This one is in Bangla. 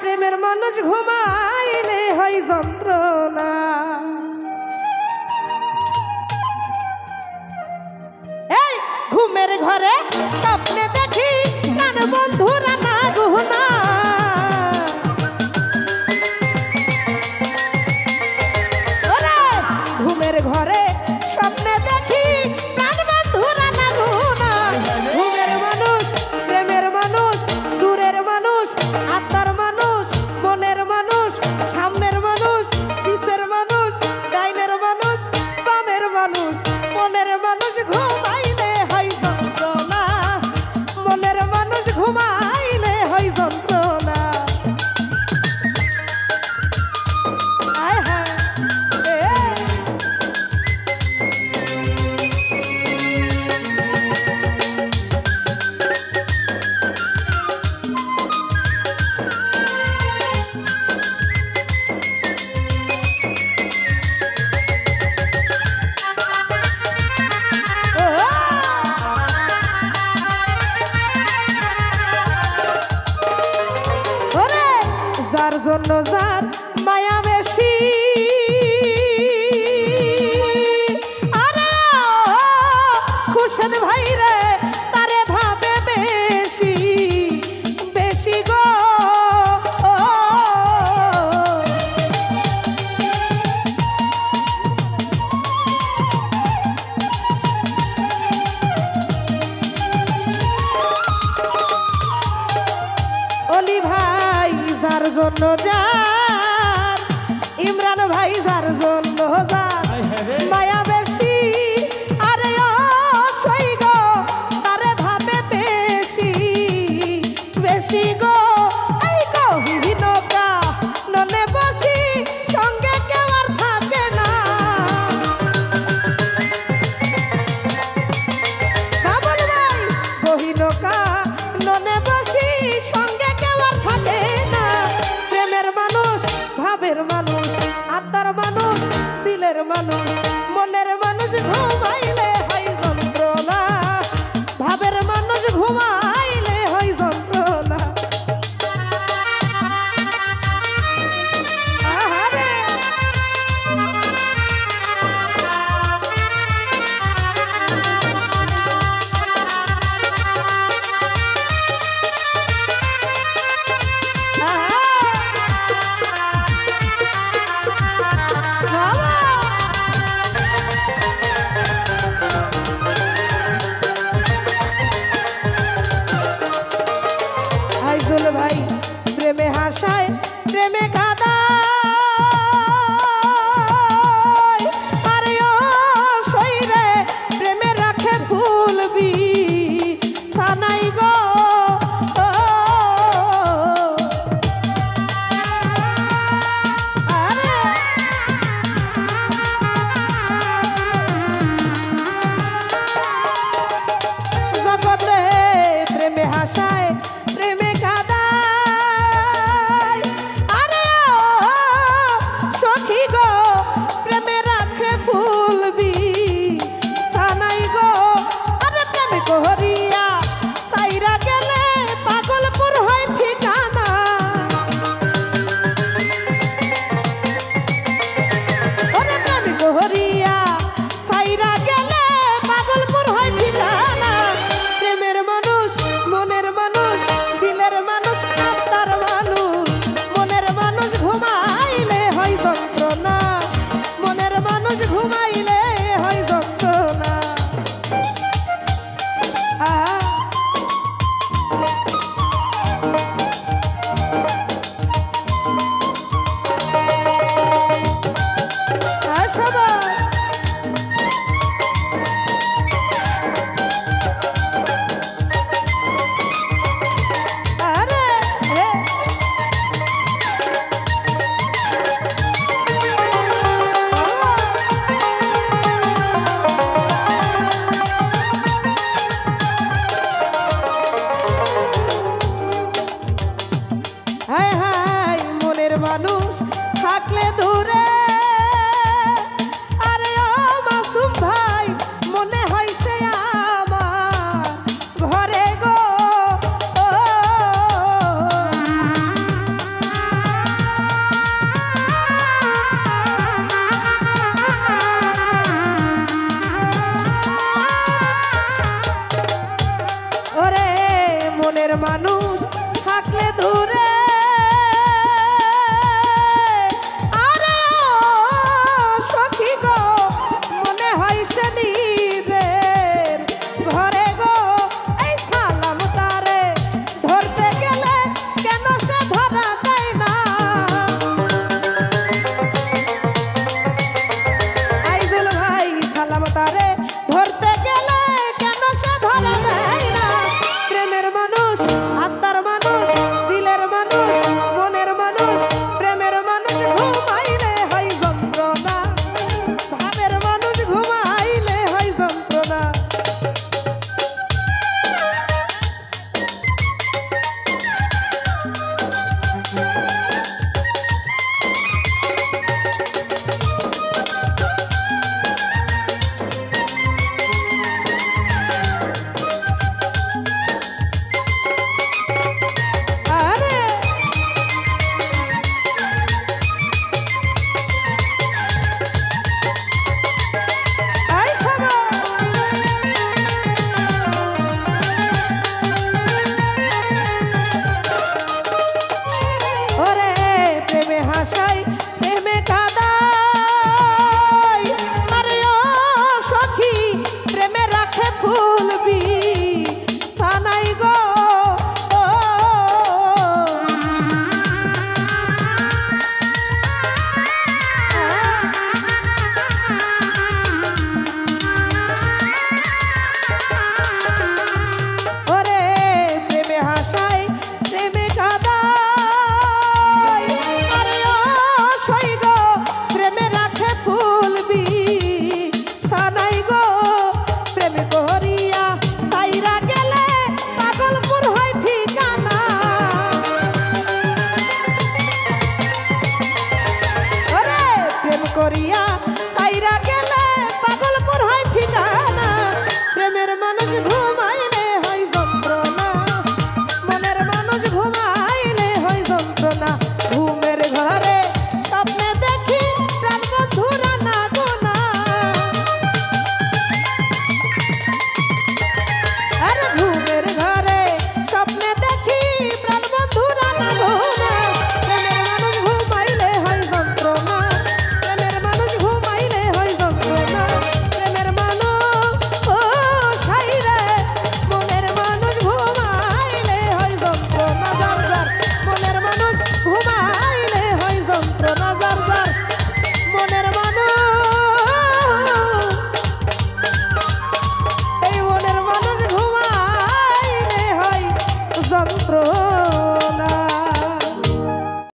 প্রেমের মানুষ ঘুমাইলে হয় যন্ত্রণা। এই ঘুমের ঘরে স্বপ্নে দেখি প্রাণ বন্ধুরা না গুহনা। ঘুমের ঘরে স্বপ্নে দেখি প্রাণ বন্ধুরা না গুহনা। ঘুমের মানুষ প্রেমের মানুষ দূরের মানুষ আত্মার মানুষ মনের মানুষ সামনের মানুষ পিছের মানুষ ডাইনের মানুষ বামের মানুষ মনের মানুষ ঘুমাইলে হয় যন্ত্রণা। মনের মানুষ ঘুমাইলে হয় যন্ত্রণা। আয় হায় যার জন্য যার মায়া বেশি আরে খুরশেদ ভাই রে তারে ভাবে বেশি বেশি গো। অলি ভাই যার জন্য যার ইমরান ভাই যার জন্য যার মায়া বেশি আরে সই গো তারে ভাবে বেশি বেশি গো। এই কহিনকা ননে বসি সঙ্গে কেউ আর থাকে না। বাবুল ভাই কহিনকা ননে বসি সঙ্গে কেউ আর থাকে না। প্রেমের মানুষ ভাবের মানুষ আত্মার মানুষ দিলের মানুষ মনে মানুষ থাকলে দূরে আরে ও সখী গো মনে হয় সে নিজের ঘরে গো এই সালাম তারে ধরতে গেলে কেন সে ধরা দেয় না আইজুল ভাই সালাম তারে ধরতে গেলে কেন সে ধরা দেয় না প্রেমের মানুষ আত্মার মানুষ দিলের মানুষ মনের মানুষ প্রেমের মানুষ ঘুমাইলে হয় যন্ত্রণা ভাবের মানুষ ঘুমাইলে হয় যন্ত্রণা আরে আই শাবা ওরে প্রেমে হাসাই প্রেমে কাদাই আরে ও সখী প্রেমে রাখে ফুলবি সানাই গো ও ওরে প্রেমে হাসাই প্রেমে কাদাই আরে ও সই গো প্রেমে রাখে ফুলবি সানাই গো প্রেমে করিয়া সাইরা গেলে পাগলপুর হয় ঠিকানা ওরে প্রেম করিয়া সাইরা গেলে পাগলপুর হয় ঠিকানা প্রেমের মানুষ ঘুমাইলে হয় যন্ত্রণা মনের মানুষ ঘুমাইলে হয় যন্ত্রণা ঘুমের ঘরে স্বপ্নে দেখি প্রাণ বন্ধুরা না গোনা আরে ঘুমের ঘরে